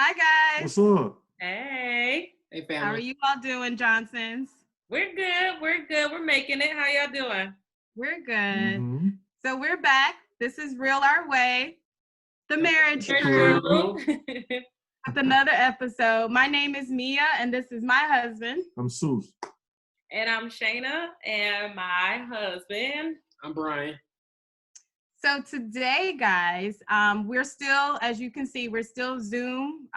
Hi, guys. What's up? Hey. Hey, family. How are you all doing, Johnsons? We're good. We're good. We're making it. How y'all doing? We're good. Mm-hmm. So we're back. This is Real Our Way, the marriage True. crew, with another episode. My name is Mia, and this is my husband. I'm Seuss. And I'm Shayna, and my husband. I'm Brian. So today, guys, we're still, as you can see, we're still Zoom,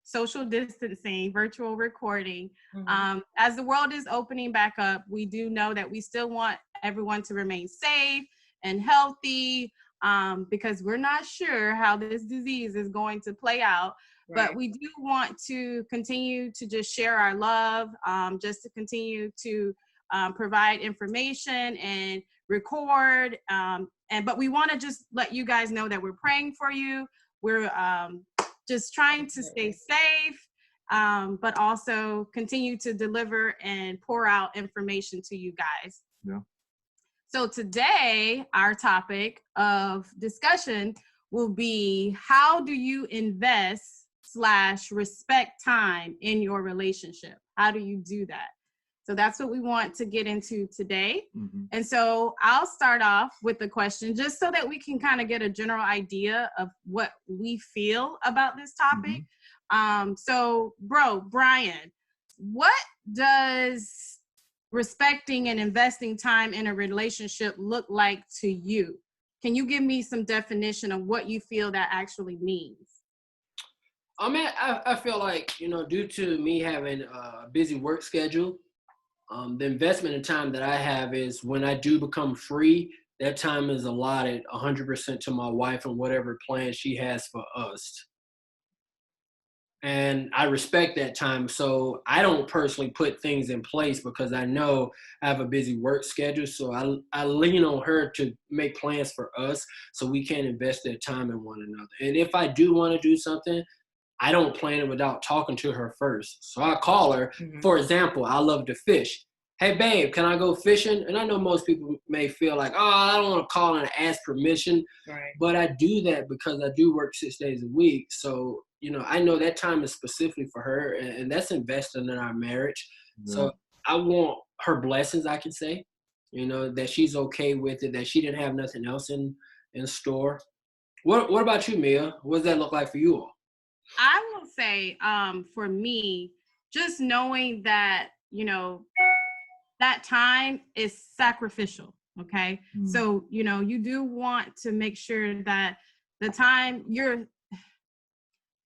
social distancing, virtual recording. Mm-hmm. As the world is opening back up, we do know that we still want everyone to remain safe and healthy, because we're not sure how this disease is going to play out. Right. But we do want to continue to just share our love, just to continue to provide information and record. But we want to just let you guys know that we're praying for you. We're just trying to stay safe, but also continue to deliver and pour out information to you guys. Yeah. So today, our topic of discussion will be, how do you invest/respect time in your relationship? How do you do that? So that's what we want to get into today. Mm-hmm. And so I'll start off with the question, just so that we can kind of get a general idea of what we feel about this topic. Mm-hmm. So Brian, what does respecting and investing time in a relationship look like to you? Can you give me some definition of what you feel that actually means? I feel like, due to me having a busy work schedule, the investment in time that I have is when I do become free, that time is allotted 100% to my wife and whatever plan she has for us. And I respect that time. So I don't personally put things in place because I know I have a busy work schedule. So I lean on her to make plans for us so we can invest that time in one another. And if I do want to do something, I don't plan it without talking to her first. So I call her. Mm-hmm. For example, I love to fish. Hey, babe, can I go fishing? And I know most people may feel like, I don't want to call and ask permission. Right. But I do that because I do work 6 days a week. So, I know that time is specifically for her, and that's invested in our marriage. Yeah. So I want her blessings, I can say, that she's okay with it, that she didn't have nothing else in store. What about you, Mia? What does that look like for you all? I will say, for me, just knowing that, that time is sacrificial. Okay. Mm. So, you do want to make sure that the time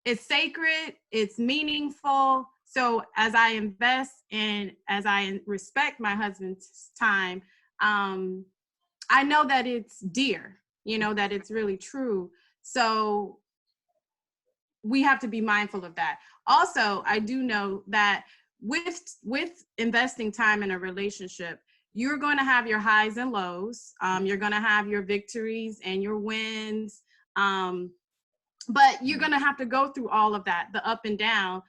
it's sacred, it's meaningful. So as I invest and as I respect my husband's time, I know that it's dear, that it's really true. So we have to be mindful of that. Also, I do know that with investing time in a relationship, you're going to have your highs and lows. You're going to have your victories and your wins. But you're going to have to go through all of that, the up and down,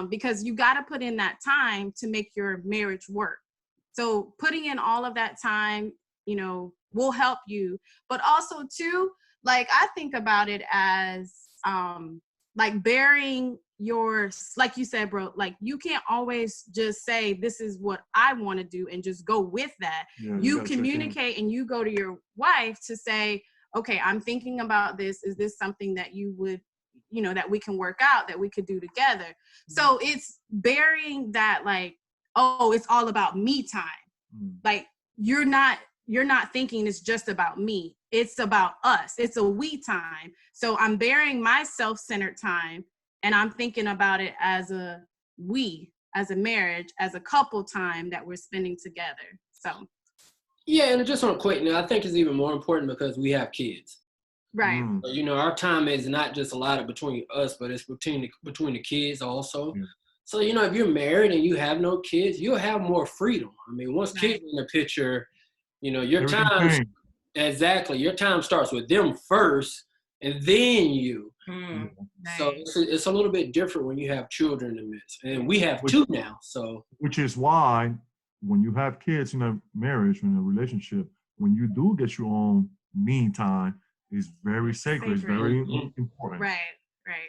because you got to put in that time to make your marriage work. So putting in all of that time, will help you. But also too, like, I think about it as like bearing like you said, bro, like you can't always just say, this is what I want to do and just go with that. Yeah, you communicate and you go to your wife to say, okay, I'm thinking about this. Is this something that you would, that we can work out, that we could do together? Mm-hmm. So it's bearing that, like, oh, it's all about me time. Mm-hmm. Like you're not thinking it's just about me. It's about us. It's a we time. So I'm bearing my self-centered time, and I'm thinking about it as a we, as a marriage, as a couple time that we're spending together. So. Yeah, and just on a quick note, I think it's even more important because we have kids. Right. So, our time is not just allotted between us, but it's between the kids also. Yeah. So, if you're married and you have no kids, you'll have more freedom. I mean, once kids are in the picture, your time, exactly, your time starts with them first and then you. Mm. So it's a little bit different when you have children in the midst. And we have two now. So which is why when you have kids in a marriage, in a relationship, when you do get your own me time, it's very sacred. It's very important. Right.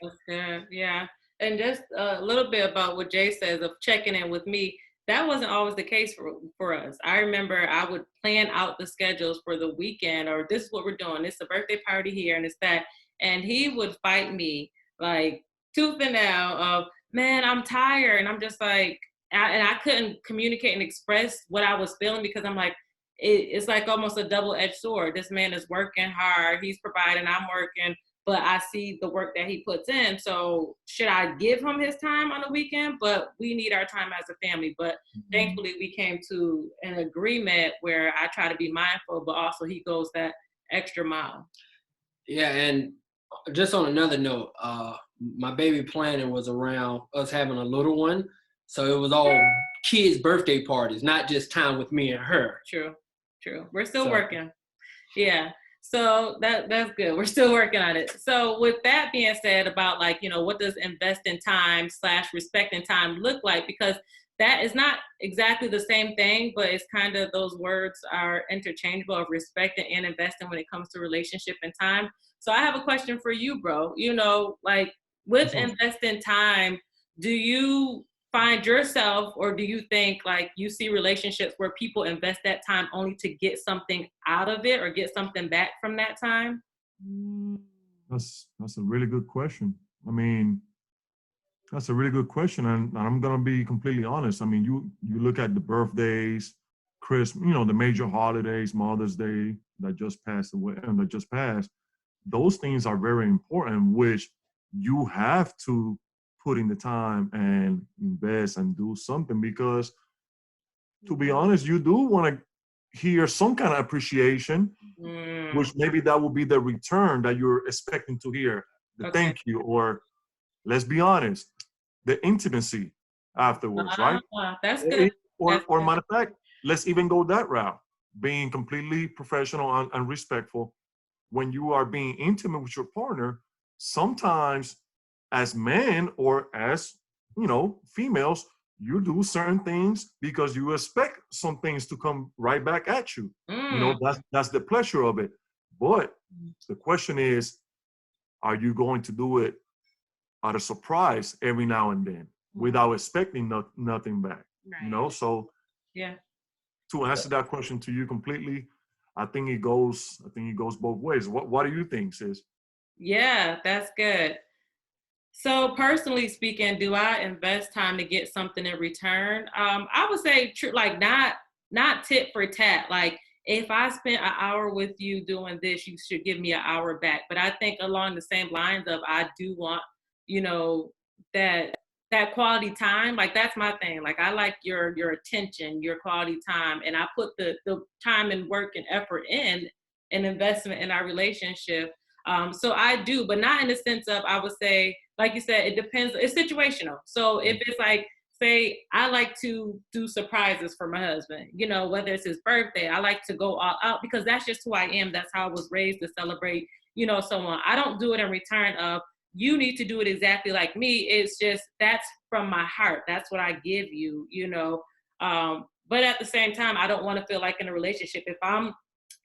That's good. Yeah. And just a little bit about what Jay says of checking in with me. That wasn't always the case for us. I remember I would plan out the schedules for the weekend, or this is what we're doing. It's a birthday party here and it's that. And he would fight me like tooth and nail of, man, I'm tired. And I'm just like, and I couldn't communicate and express what I was feeling because I'm like, it's like almost a double-edged sword. This man is working hard. He's providing, I'm working, but I see the work that he puts in. So should I give him his time on the weekend? But we need our time as a family. But thankfully we came to an agreement where I try to be mindful, but also he goes that extra mile. Yeah, and just on another note, my baby planning was around us having a little one. So it was all kids' birthday parties, not just time with me and her. True. We're still working. Yeah. So that's good. We're still working on it. So with that being said about like, what does invest in time / respect in time look like? Because that is not exactly the same thing, but it's kind of, those words are interchangeable of respecting and investing when it comes to relationship and time. So I have a question for you, bro. Like with investing time, do you find yourself, or do you think like you see relationships where people invest that time only to get something out of it or get something back from that time? That's a really good question. I mean, that's a really good question, and I'm gonna be completely honest. I mean, you look at the birthdays, Christmas, the major holidays, Mother's Day that just passed away and that just passed. Those things are very important, which you have to put in the time and invest and do something, because to be honest, you do want to hear some kind of appreciation, which maybe that will be the return that you're expecting to hear, the thank you, or let's be honest, the intimacy afterwards, right? That's good. Or matter of fact, let's even go that route, being completely professional and respectful. When you are being intimate with your partner, sometimes as men or as, females, you do certain things because you expect some things to come right back at you. That's the pleasure of it. But the question is, are you going to do it out of surprise every now and then without expecting nothing back? Right. So yeah. To answer that question to you completely, I think it goes both ways. What do you think, sis? Yeah, that's good. So personally speaking, do I invest time to get something in return? I would say like not tit for tat. Like if I spent an hour with you doing this, you should give me an hour back. But I think along the same lines of, I do want, that quality time. Like that's my thing. Like I like your attention, your quality time, and I put the time and work and effort in an investment in our relationship. So I do, but not in the sense of, I would say, like you said, it depends. It's situational. So if it's like, say, I like to do surprises for my husband, whether it's his birthday, I like to go all out because that's just who I am. That's how I was raised to celebrate, someone. I don't do it in return of, you need to do it exactly like me. It's just, that's from my heart. That's what I give you, but at the same time, I don't want to feel like in a relationship, if I'm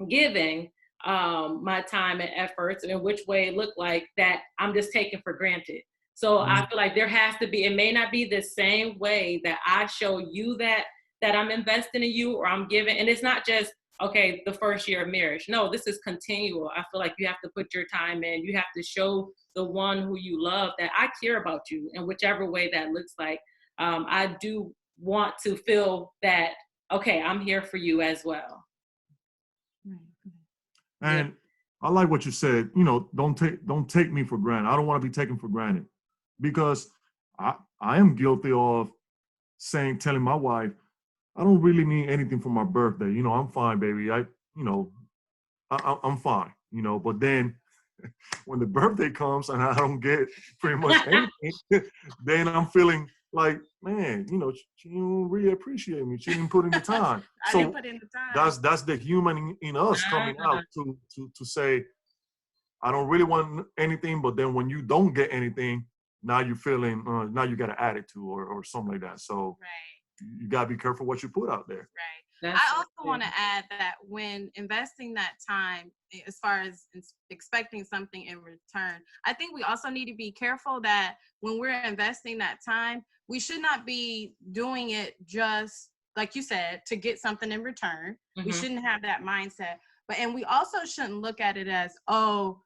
giving my time and efforts, and in which way it looked like that, I'm just taking for granted. So I feel like there has to be, it may not be the same way that I show you that I'm investing in you or I'm giving. And it's not just, okay, the first year of marriage. No, this is continual. I feel like you have to put your time in. You have to show the one who you love that I care about you in whichever way that looks like. I do want to feel that, okay, I'm here for you as well. And I like what you said, don't take me for granted. I don't want to be taken for granted, because I am guilty of telling my wife, I don't really need anything for my birthday. I'm fine, baby. I'm fine, but then when the birthday comes and I don't get pretty much anything, then I'm feeling like, man, she didn't really appreciate me. She didn't put in the time. I didn't put in the time. That's the human in us coming out to say, I don't really want anything, but then when you don't get anything, now you're feeling, now you got an attitude or something like that. So you got to be careful what you put out there. Right. That's I so also good. want to add that when investing that time, as far as expecting something in return, I think we also need to be careful that when we're investing that time, we should not be doing it just, like you said, to get something in return. We Mhm. shouldn't have that mindset. And we also shouldn't look at it as, oh,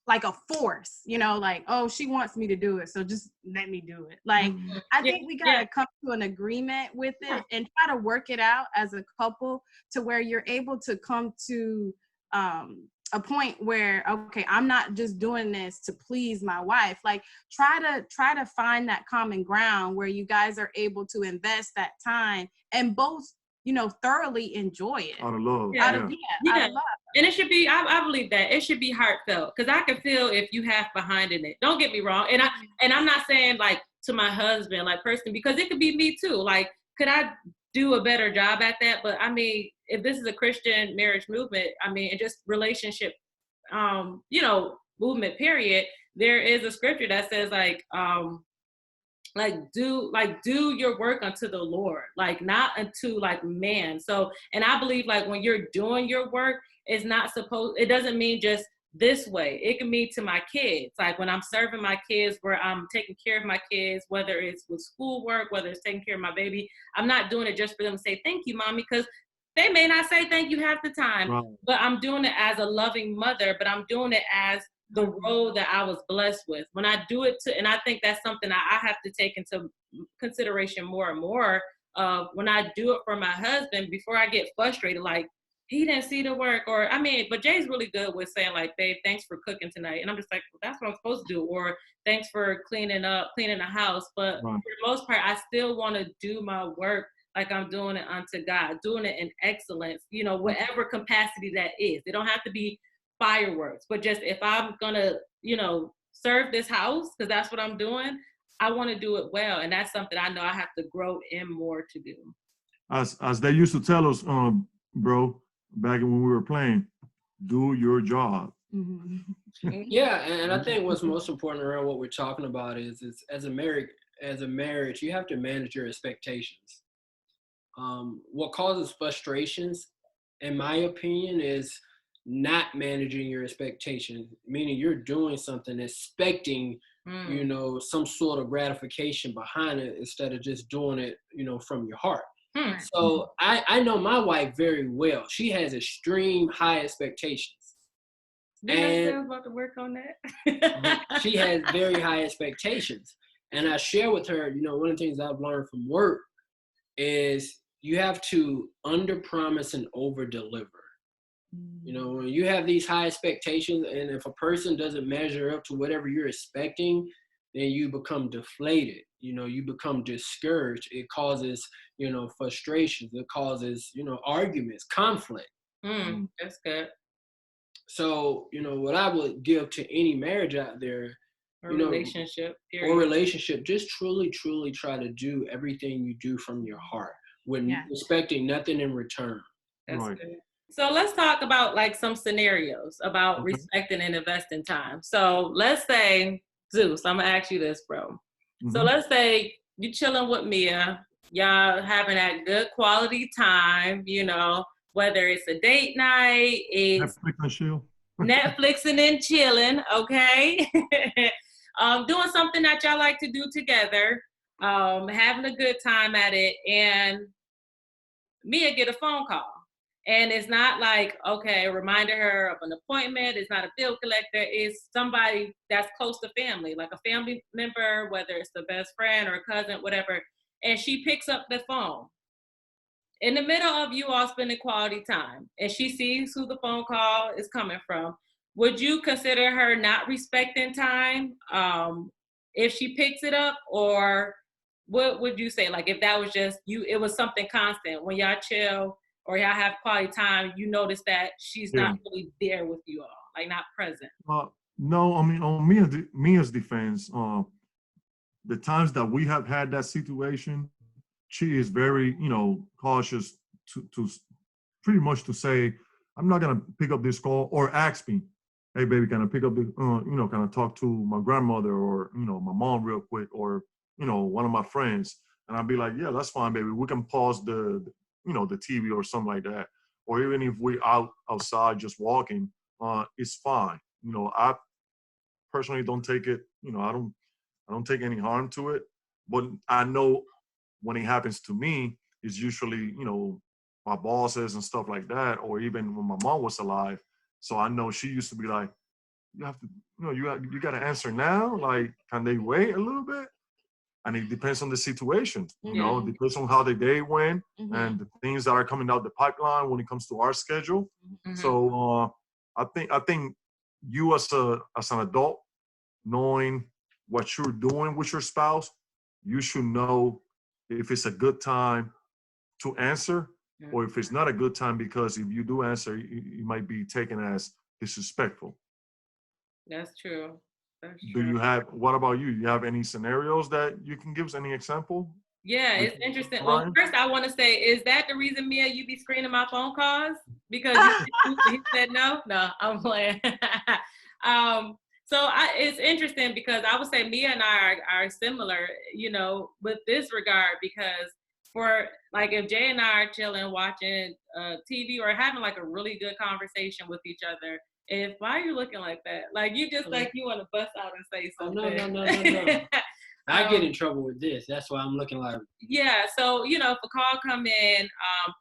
like a force, like, oh, she wants me to do it, so just let me do it. Like, I Yeah, think we yeah. gotta come to an agreement with it and try to work it out as a couple to where you're able to come to a point where, okay, I'm not just doing this to please my wife. Like, try to find that common ground where you guys are able to invest that time and both, thoroughly enjoy it. Out of love. Yeah. Out of Yeah. love. And it should be, I believe that it should be heartfelt, because I can feel if you have behind in it. Don't get me wrong. And I'm not saying like to my husband, like personally, because it could be me too. Like, could I do a better job at that? But I mean, if this is a Christian marriage movement, I mean, and just relationship, movement, period, there is a scripture that says do your work unto the Lord, like not unto like man. So, and I believe like when you're doing your work, it doesn't mean just this way. It can mean to my kids, like when I'm serving my kids, where I'm taking care of my kids, whether it's with schoolwork, whether it's taking care of my baby. I'm not doing it just for them to say thank you, mommy, because they may not say thank you half the time. Right. But I'm doing it as a loving mother, but I'm doing it as the role that I was blessed with. When I do it and I think that's something I have to take into consideration more and more. When I do it for my husband, before I get frustrated, like, he didn't see the work, but Jay's really good with saying like, babe, thanks for cooking tonight. And I'm just like, well, that's what I'm supposed to do. Or thanks for cleaning the house. But Right. for the most part, I still want to do my work like I'm doing it unto God, doing it in excellence, whatever capacity that is. It don't have to be fireworks, but just if I'm gonna, serve this house, because that's what I'm doing, I want to do it well. And that's something I know I have to grow in more to do. As they used to tell us, bro, back when we were playing, do your job. Yeah, and I think what's most important around what we're talking about is as a marriage, you have to manage your expectations. What causes frustrations, in my opinion, is not managing your expectations, meaning you're doing something expecting, some sort of gratification behind it instead of just doing it, from your heart. So I know my wife very well. She has extreme high expectations. And I'm about to work on that. She has very high expectations. And I share with her, one of the things I've learned from work is you have to under-promise and over-deliver. When you have these high expectations, and if a person doesn't measure up to whatever you're expecting, then you become deflated. You become discouraged. It causes, frustrations. It causes, arguments, conflict. That's good. So, what I would give to any marriage out there, relationship, just truly, truly try to do everything you do from your heart with expecting nothing in return. That's right. good. So let's talk about like some scenarios about respecting and investing time. So let's say, Zeus, I'm gonna ask you this, bro. Mm-hmm. So let's say you chilling with Mia, y'all having that good quality time, whether it's a date night, it's Netflixing and chilling, okay? Doing something that y'all like to do together, having a good time at it, and Mia get a phone call. And it's not like, okay, reminding her of an appointment. It's not a bill collector. It's somebody that's close to family, like a family member, whether it's the best friend or cousin, whatever. And she picks up the phone in the middle of you all spending quality time, and she sees who the phone call is coming from. Would you consider her not respecting time if she picks it up? Or what would you say? Like if that was just you, it was something constant when y'all chill or y'all have quality time, you notice that she's not really there with you all, like not present. No, I mean, on Mia's defense, the times that we have had that situation, she is very, cautious to pretty much to say, I'm not gonna pick up this call, or ask me, hey baby, can I pick up the, can I talk to my grandmother or, my mom real quick, or, one of my friends. And I'll be like, yeah, that's fine, baby. We can pause the the TV or something like that. Or even if we outside just walking, it's fine. I personally don't take it, I don't take any harm to it. But I know when it happens to me, it's usually, my bosses and stuff like that, or even when my mom was alive. So I know she used to be like, you have to, you got to answer now. Like, can they wait a little bit? And it depends on the situation. It depends on how the day went and the things that are coming out the pipeline when it comes to our schedule. So I think you as an adult, knowing what you're doing with your spouse, you should know if it's a good time to answer or if it's not a good time, because if you do answer, you might be taken as disrespectful. That's true. What about you? You have any scenarios that you can give us, any example? Yeah, it's interesting. Well, first I want to say, is that the reason, Mia, you be screening my phone calls? Because he said no? No, I'm playing. So it's interesting because I would say Mia and I are similar, with this regard, because for like if Jay and I are chilling, watching TV or having like a really good conversation with each other, why are you looking like that? Like you just like you want to bust out and say something. No. I get in trouble with this. That's why I'm looking like. Yeah. So, if a call come in,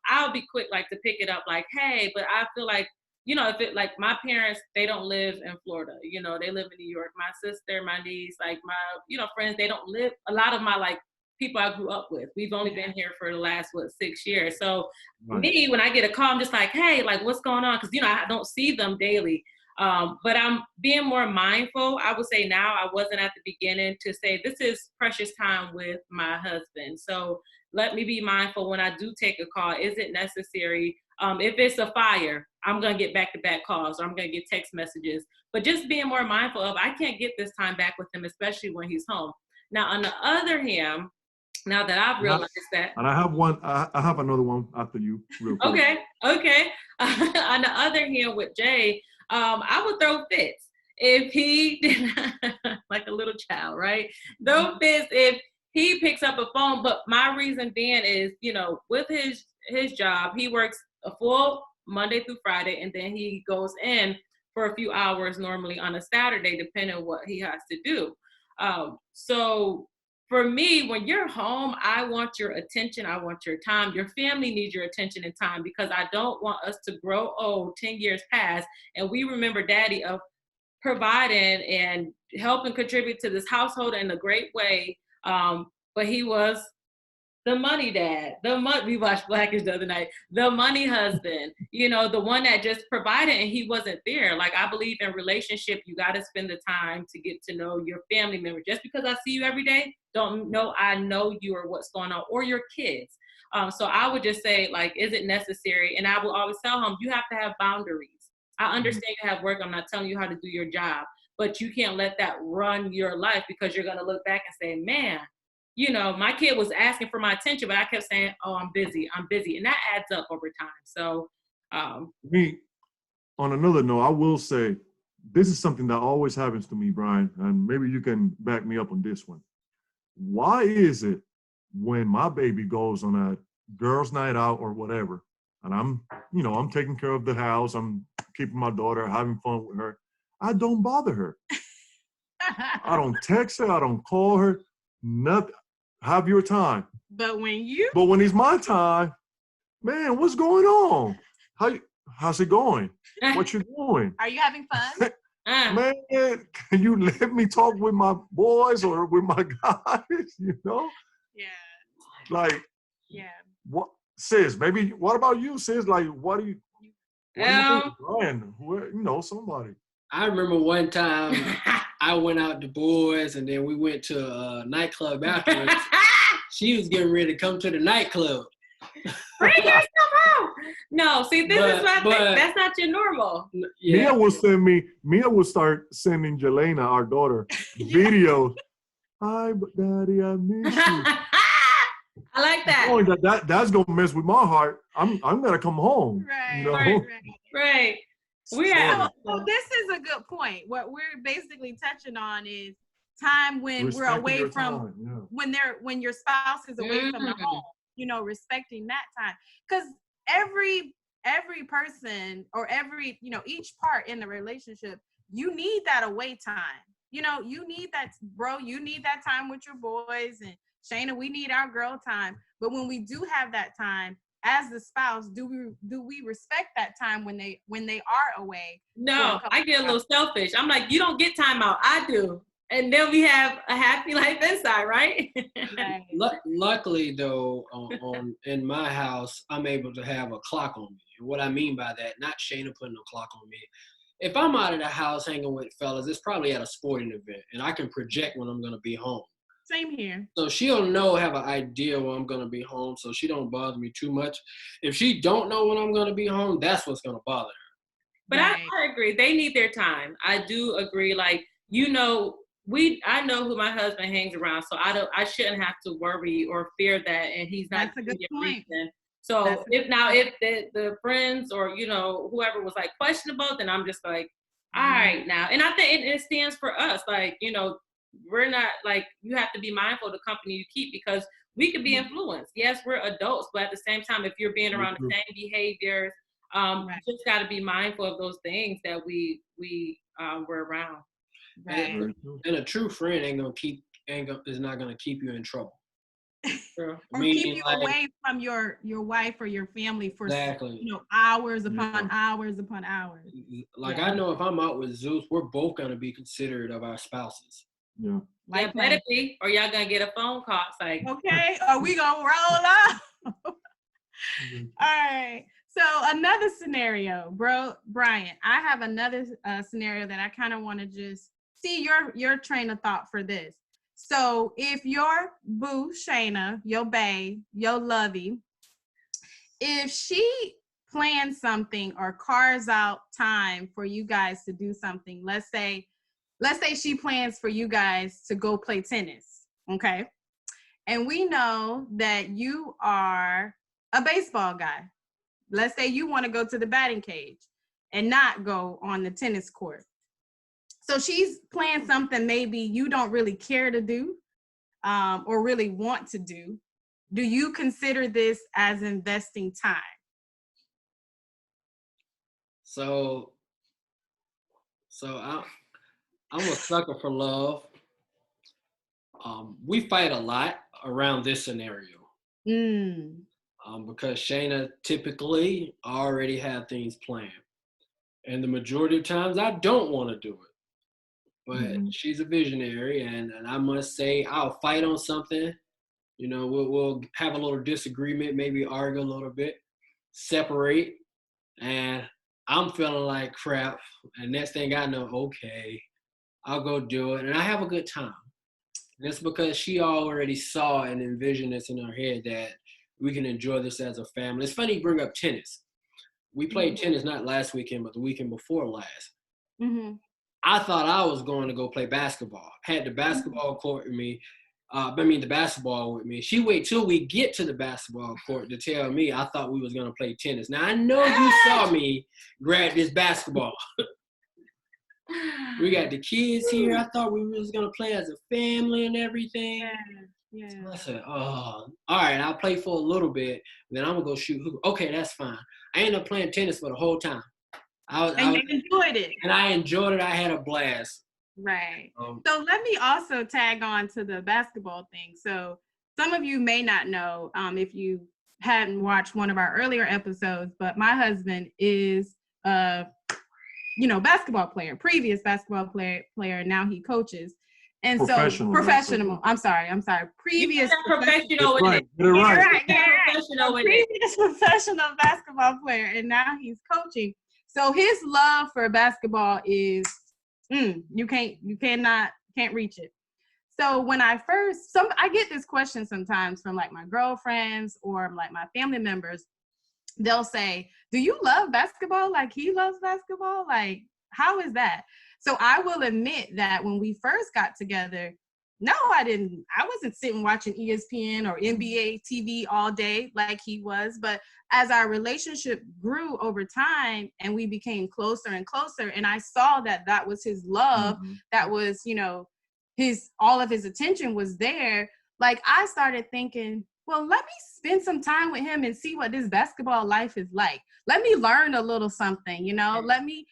I'll be quick like to pick it up like, hey, but I feel like, if it like my parents, they don't live in Florida, they live in New York. My sister, my niece, like my, friends, they don't live, a lot of my like people I grew up with. We've only been here for the last, 6 years. So me, when I get a call, I'm just like, hey, like what's going on? Cause I don't see them daily. But I'm being more mindful. I would say now, I wasn't at the beginning, to say this is precious time with my husband. So let me be mindful when I do take a call. Is it necessary? If it's a fire, I'm going to get back-to-back calls, or I'm going to get text messages. But just being more mindful of, I can't get this time back with him, especially when he's home. Now, on the other hand, now that I've realized that. And I have one, I have another one after you, real quick. Okay. On the other hand, with Jay, I would throw fits if he did like a little child, right? Throw fits if he picks up a phone. But my reason being is, with his job, he works a full Monday through Friday, and then he goes in for a few hours normally on a Saturday, depending on what he has to do. So for me, when you're home, I want your attention. I want your time. Your family needs your attention and time, because I don't want us to grow old, 10 years past, and we remember daddy of providing and helping contribute to this household in a great way. But he was the money dad, we watched Blackish the other night, the money husband, the one that just provided, and he wasn't there. Like, I believe in relationship, you got to spend the time to get to know your family member. Just because I see you every day, don't know I know you or what's going on, or your kids. So I would just say, like, is it necessary? And I will always tell him, you have to have boundaries. I understand you have work. I'm not telling you how to do your job, but you can't let that run your life, because you're going to look back and say, man, my kid was asking for my attention, but I kept saying, oh, I'm busy. And that adds up over time. So me, on another note, I will say, this is something that always happens to me, Brian, and maybe you can back me up on this one. Why is it when my baby goes on a girls' night out or whatever, and I'm taking care of the house, I'm keeping my daughter, having fun with her, I don't bother her. I don't text her, I don't call her, nothing. Have your time. But when it's my time, man, what's going on? How's it going? What you doing? Are you having fun? Man, can you let me talk with my boys or with my guys? Yeah. Like, yeah. What, sis? Maybe. What about you, sis? Like, what do you think, Brian? Somebody. I remember one time I went out to boys, and then we went to a nightclub afterwards. She was getting ready to come to the nightclub. Bring yourself out. No, see, this is what I think. That's not your normal. Yeah. Mia will start sending Jelena, our daughter, videos. Hi, Daddy, I miss you. I like that. That's gonna mess with my heart. I'm gonna come home. Right. So this is a good point. What we're basically touching on is time when we're away from when your spouse is away from the home. respecting that time. Because every person or every, each part in the relationship, you need that away time. You need that, bro. You need that time with your boys, and Shayna, we need our girl time. But when we do have that time as the spouse, do we respect that time when they are away? No, I get a little selfish. I'm like, you don't get time out. I do. And then we have a happy life inside, right? Right. Luckily, though, in my house, I'm able to have a clock on me. And what I mean by that, not Shayna putting a clock on me. If I'm out of the house hanging with fellas, it's probably at a sporting event, and I can project when I'm going to be home. Same here. So she'll have an idea when I'm going to be home, so she don't bother me too much. If she don't know when I'm going to be home, that's what's going to bother her. But right. I agree. They need their time. I do agree. Like, I know who my husband hangs around, so I shouldn't have to worry or fear that, and he's not. That's a good point. So if the friends or whoever was like questionable, then I'm just like, all right now. And I think it stands for us. Like, we're not like, you have to be mindful of the company you keep, because we could be influenced. Yes, we're adults, but at the same time, if you're being around the same behaviors, just got to be mindful of those things that we were around. Right. And a true friend is not gonna keep you in trouble. Or keep you away from your wife or your family for hours upon hours upon hours. Like, I know if I'm out with Zeus, we're both gonna be considerate of our spouses. Yeah. Like, better be, or y'all gonna get a phone call. It's like, okay, are we gonna roll up? All right. So another scenario, Brian, I have another scenario that I kind of want to just see your train of thought for this. So if your boo, Shayna, your bae, your lovey, if she plans something or carves out time for you guys to do something, let's say she plans for you guys to go play tennis, okay? And we know that you are a baseball guy. Let's say you want to go to the batting cage and not go on the tennis court. So she's planned something maybe you don't really care to do or really want to do. Do you consider this as investing time? So I'm a sucker for love. We fight a lot around this scenario. Because Shayna typically already have things planned. And the majority of times I don't want to do it. But she's a visionary, and I must say I'll fight on something. We'll have a little disagreement, maybe argue a little bit, separate, and I'm feeling like crap. And next thing I know, okay, I'll go do it, and I have a good time. And it's because she already saw and envisioned this in her head that we can enjoy this as a family. It's funny you bring up tennis. We played tennis not last weekend, but the weekend before last. I thought I was going to go play basketball. Had the basketball court with me. The basketball with me. She wait till we get to the basketball court to tell me I thought we was going to play tennis. Now, I know you saw me grab this basketball. We got the kids here. I thought we was going to play as a family and everything. Yeah. So I said, oh, all right, I'll play for a little bit. Then I'm going to go shoot hoop. Okay, that's fine. I ended up playing tennis for the whole time. You enjoyed it. And I enjoyed it. I had a blast. Right. So let me also tag on to the basketball thing. So some of you may not know if you hadn't watched one of our earlier episodes, but my husband is basketball player, previous basketball player, and now he coaches. And professional. I'm sorry. Previous professional. Previous professional basketball player, and now he's coaching. So his love for basketball is you can't reach it. So when I get this question sometimes from like my girlfriends or like my family members. They'll say, "Do you love basketball like he loves basketball? Like, how is that?" So I will admit that when we first got together, no, I didn't. I wasn't sitting watching ESPN or NBA TV all day like he was. But as our relationship grew over time and we became closer and closer, and I saw that was his love, that was, all of his attention was there. Like, I started thinking, well, let me spend some time with him and see what this basketball life is like. Let me learn a little something, let me,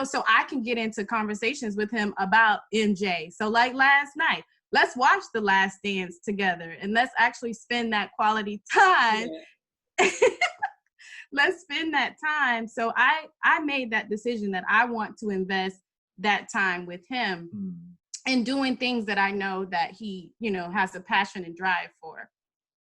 so I can get into conversations with him about MJ. So like last night, let's watch The Last Dance together and let's actually spend that quality time. Yeah. Let's spend that time. So I made that decision that I want to invest that time with him and doing things that I know that he, has a passion and drive for.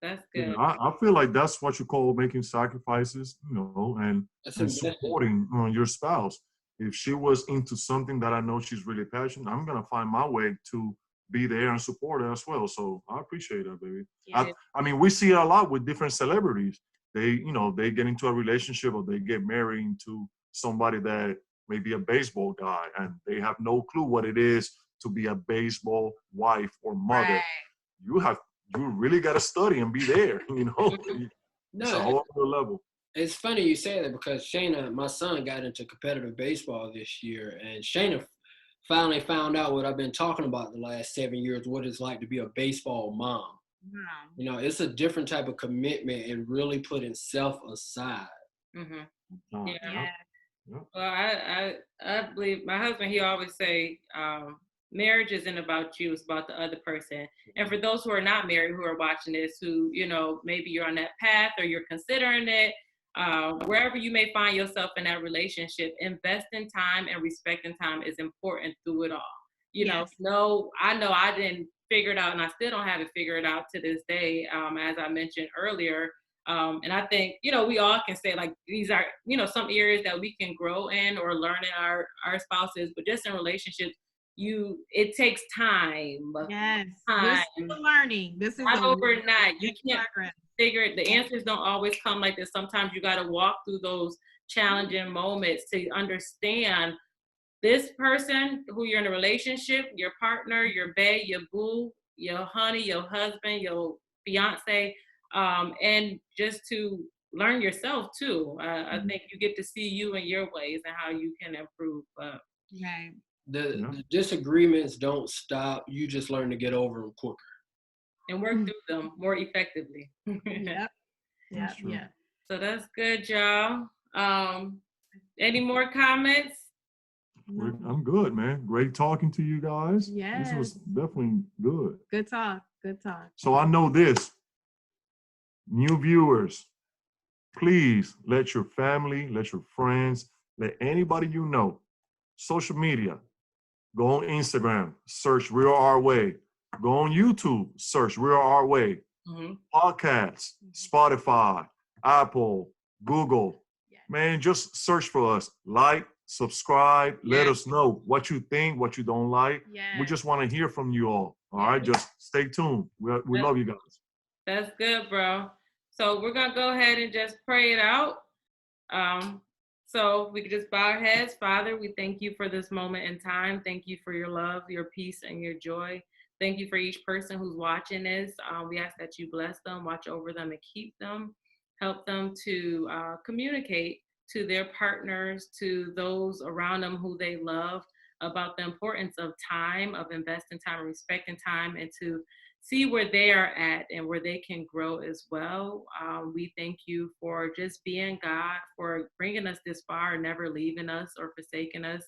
That's good. Yeah, I feel like that's what you call making sacrifices, and supporting your spouse. If she was into something that I know she's really passionate, I'm going to find my way to be there and support her as well. So I appreciate that, baby. Yeah. I mean, we see it a lot with different celebrities. They get into a relationship or they get married to somebody that may be a baseball guy and they have no clue what it is to be a baseball wife or mother. Right. You really got to study and be there, No, it's a whole other level. It's funny you say that because Shayna, my son, got into competitive baseball this year, and Shayna finally found out what I've been talking about the last 7 years, what it's like to be a baseball mom. Wow. It's a different type of commitment and really putting self aside. Mm-hmm. Yeah. Well, I believe my husband, he always say, marriage isn't about you, it's about the other person. And for those who are not married, who are watching this, who, maybe you're on that path or you're considering it, wherever you may find yourself in that relationship, investing time and respecting time is important through it all. No, I know I didn't figure it out and I still don't have it figured out to this day, as I mentioned earlier. And I think, we all can say like, these are, some areas that we can grow in or learn in our spouses, but just in relationships, it takes time. Yes. Time. This is learning. This is not overnight. You can't figure it. The answers don't always come like this. Sometimes you got to walk through those challenging moments to understand this person who you're in a relationship, your partner, your bae, your boo, your honey, your husband, your fiance, and just to learn yourself too. I think you get to see you and your ways and how you can improve. Right. The disagreements don't stop. You just learn to get over them quicker. And work through them more effectively. Yep. Yeah. So that's good, y'all. Any more comments? I'm good, man. Great talking to you guys. Yes. This was definitely good. Good talk. So I know this. New viewers, please let your family, let your friends, let anybody you know, social media, go on Instagram, search Real Our Way. Go on YouTube, search Real Our Way. Mm-hmm. Podcasts, Spotify, Apple, Google. Yeah. Man, just search for us. Like, subscribe. Yeah. Let us know what you think, what you don't like. Yeah. We just want to hear from you all. All right, just stay tuned. We love you guys. That's good, bro. So we're going to go ahead and just pray it out. So we could just bow our heads. Father, we thank you for this moment in time. Thank you for your love, your peace, and your joy. Thank you for each person who's watching this. We ask that you bless them, watch over them, and keep them. Help them to communicate to their partners, to those around them who they love, about the importance of time, of investing time and respecting time, and to see where they are at and where they can grow as well. We thank you for just being God, for bringing us this far, never leaving us or forsaking us.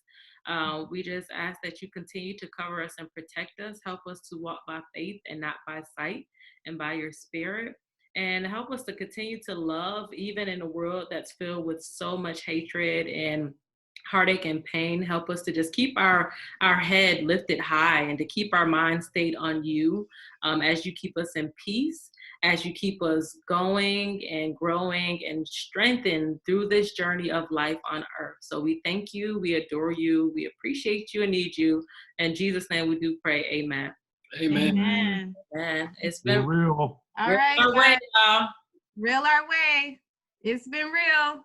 We just ask that you continue to cover us and protect us. Help us to walk by faith and not by sight, and by your spirit. And help us to continue to love, even in a world that's filled with so much hatred and heartache and pain. Help us to just keep our head lifted high and to keep our mind stayed on you, as you keep us in peace, as you keep us going and growing and strengthened through this journey of life on earth. So we thank you, we adore you, we appreciate you and need you. In Jesus' name we do pray, amen. Amen. Amen. It's been real. All right, Real Our Way, y'all. Real Our Way. It's been real.